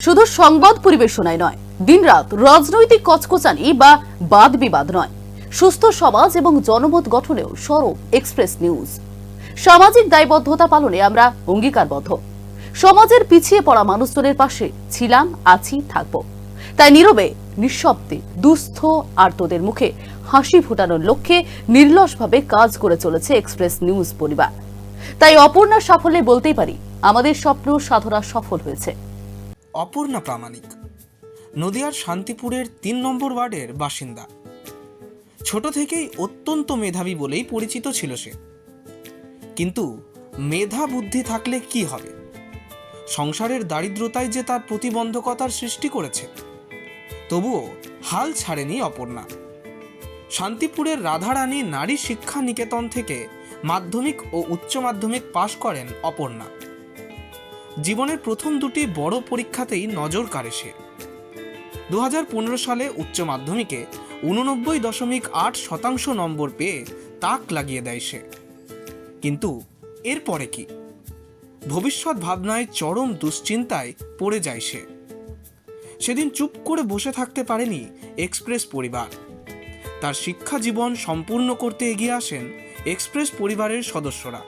শুধু সংবাদ পরিবেশনায় নয়, দিনরাত রাজনৈতিক কচকচানি বা বাদ বিবাদ নয়, সুস্থ সমাজ এবং জনমত গঠনেও সরব এক্সপ্রেস নিউজ। সামাজিক দায়বদ্ধতা পালনে আমরা অঙ্গীকারবদ্ধ। সমাজের পিছিয়ে পড়া মানুষজনের পাশে ছিলাম, আছি, থাকব। তাই নীরবে নিঃশব্দে দুস্থ আর্তদের মুখে হাসি ফোটানোর লক্ষ্যে নির্লসভাবে কাজ করে চলেছে এক্সপ্রেস নিউজ পরিবার। তাই অপর্ণার সাফল্যে বলতেই পারি আমাদের স্বপ্ন সাধনা সফল হয়েছে। অপর্ণা প্রামাণিক নদিয়ার শান্তিপুরের ৩ নম্বর ওয়ার্ডের বাসিন্দা। ছোট থেকেই অত্যন্ত মেধাবী বলেই পরিচিত ছিল সে। কিন্তু মেধা বুদ্ধি থাকলে কি হবে? সংসারের দারিদ্রতায় যে তার প্রতিবন্ধকতার সৃষ্টি করেছে। তবুও হাল ছাড়েনি অপর্ণা। শান্তিপুরের রাধারানী নারী শিক্ষা নিকেতন থেকে মাধ্যমিক ও উচ্চ মাধ্যমিক পাশ করেন অপর্ণা। জীবনের প্রথম দুটি বড় পরীক্ষাতেই নজর কাড়ে সে। 2015 সালে উচ্চ মাধ্যমিকে 89.8% নম্বর পেয়ে তাক লাগিয়ে দেয় সে। কিন্তু এরপরে কি? ভবিষ্যৎ ভাবনায় চরম দুশ্চিন্তায় পড়ে যায় সে। সেদিন চুপ করে বসে থাকতে পারেনি এক্সপ্রেস পরিবার। তার শিক্ষা জীবন সম্পূর্ণ করতে এগিয়ে আসেন এক্সপ্রেস পরিবারের সদস্যরা।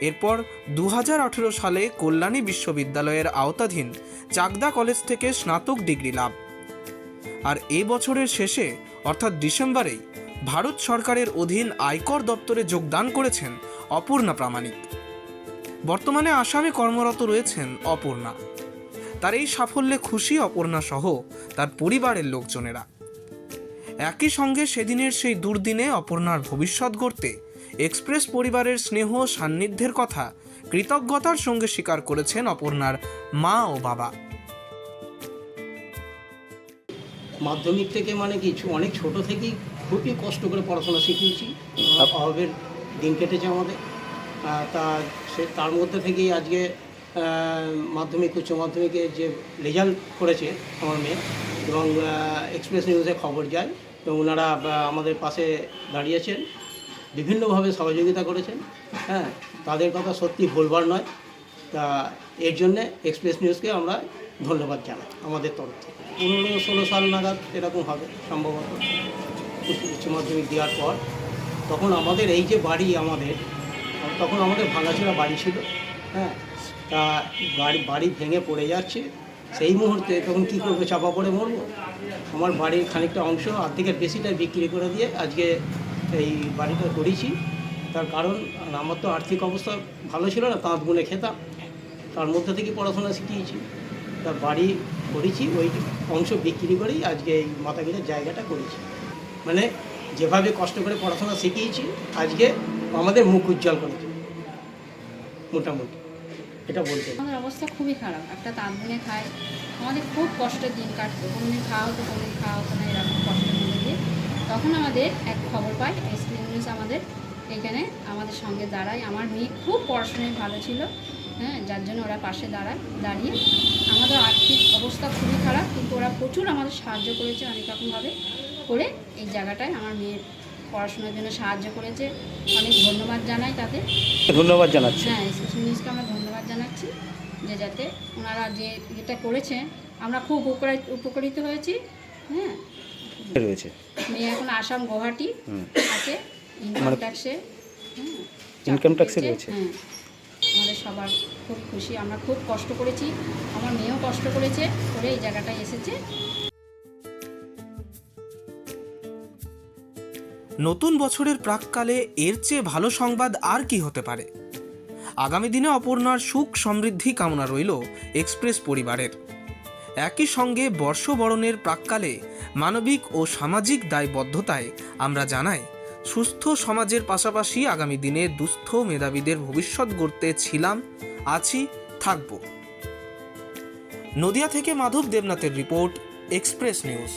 এরপর 2018 সালে কল্যাণী বিশ্ববিদ্যালয়ের আওতাধীন চাকদা কলেজ থেকে স্নাতক ডিগ্রি লাভ। আর এই বছরের শেষে অর্থাৎ ডিসেম্বরেই ভারত সরকারের অধীন আয়কর দপ্তরে যোগদান করেছেন অপর্ণা প্রামাণিক। বর্তমানে আসামে কর্মরত রয়েছেন অপর্ণা। তার এই সাফল্যে খুশি অপর্ণা সহ তার পরিবারের লোকজনেরা। একই সঙ্গে সেদিনের সেই দুর্দিনে অপর্ণার ভবিষ্যৎ গড়তে এক্সপ্রেস পরিবারের স্নেহ সান্নিধ্যের কথা কৃতজ্ঞতার সঙ্গে স্বীকার করেছেন অপর্ণার মা ও বাবা। মাধ্যমিক থেকে কিছু অনেক ছোট থেকেই খুবই কষ্ট করে পড়াশোনা শিখিয়েছি। অভাবের দিন কেটেছে আমাদের। তার মধ্যে থেকেই আজকে মাধ্যমিক উচ্চ মাধ্যমিকে যে রেজাল্ট করেছে আমার মেয়ে, এবং এক্সপ্রেস নিউজে খবর যায়, এবং ওনারা আমাদের পাশে দাঁড়িয়েছেন, বিভিন্নভাবে সহযোগিতা করেছেন। তাদের কথা সত্যি ভুলবার নয়। তা এর জন্যে এক্সপ্রেস নিউজকে আমরা ধন্যবাদ জানাই আমাদের তরফ থেকে। 15-16 সাল নাগাদ এরকম হবে সম্ভবত, উচ্চ মাধ্যমিক দেওয়ার পর। তখন আমাদের এই যে বাড়ি, তখন আমাদের ভাঙাচোরা বাড়ি ছিল। তা বাড়ি ভেঙে পড়ে যাচ্ছে। সেই মুহূর্তে তখন কী করবো, চাপা পড়ে মরবো। আমার বাড়ির খানিকটা অংশ, অর্ধেকের বেশিটা বিক্রি করে দিয়ে আজকে এই বাড়িটা করেছি। তার কারণ আমার তো আর্থিক অবস্থা ভালো ছিল না, তাঁত বুনে খেতাম, তার মধ্যে থেকে পড়াশোনা শিখিয়েছি। তার বাড়ি করেছি, ওই অংশ বিক্রি করেই আজকে এই মাথাগিরের জায়গাটা করেছি। যেভাবে কষ্ট করে পড়াশোনা শিখিয়েছি, আজকে আমাদের মুখ উজ্জ্বল করেছে মোটামুটি, এটা বলতে। আমাদের অবস্থা খুবই খারাপ, একটা তাঁত বুনে খায়, আমাদের খুব কষ্টের দিন কাটতো। কোনোদিন খাওয়া হতো, কোনোদিন খাওয়া হতো না, এরকম কষ্টের মধ্যে দিয়ে তখন আমাদের এক খবর পাই এক্সপ্রেস নিউজ আমাদের এখানে আমাদের সঙ্গে দাঁড়ায়। আমার মেয়ে খুব পড়াশোনায় ভালো ছিল, যার জন্য ওরা পাশে দাঁড়িয়ে আমাদের আর্থিক অবস্থা খুবই খারাপ, কিন্তু ওরা প্রচুর আমাদের সাহায্য করেছে অনেক রকমভাবে করে। এই জায়গাটায় আমার মেয়ের পড়াশোনার জন্য সাহায্য করেছে, অনেক ধন্যবাদ জানাই তাদের। ধন্যবাদ জানাচ্ছি। এক্সপ্রেস নিউজকে আমরা ধন্যবাদ জানাচ্ছি যে যাতে ওনারা যেটা করেছে আমরা খুব উপকৃত হয়েছি। রয়েছে মেয়ে এখন আসাম গুয়াহাটি আছে, ইনকাম ট্যাক্সে রয়েছে। আমাদের সবার খুব খুশি, আমরা খুব কষ্ট করেছি, আমার মেয়েও কষ্ট করেছে করে এই জায়গাটায় এসেছে। নতুন বছরের প্রাককালে এর চেয়ে ভালো সংবাদ আর কি হতে পারে? আগামী দিনে অপর্ণার সুখ সমৃদ্ধি কামনা রইল এক্সপ্রেস পরিবারের। একই সঙ্গে বর্ষবরণের প্রাককালে মানবিক ও সামাজিক দায়বদ্ধতায় আমরা জানাই, সুস্থ সমাজের পাশাপাশি আগামী দিনে দুস্থ মেধাবীদের ভবিষ্যৎ গড়তে ছিলাম, আছি, থাকব। নদিয়া থেকে মাধব দেবনাথের রিপোর্ট, এক্সপ্রেস নিউজ।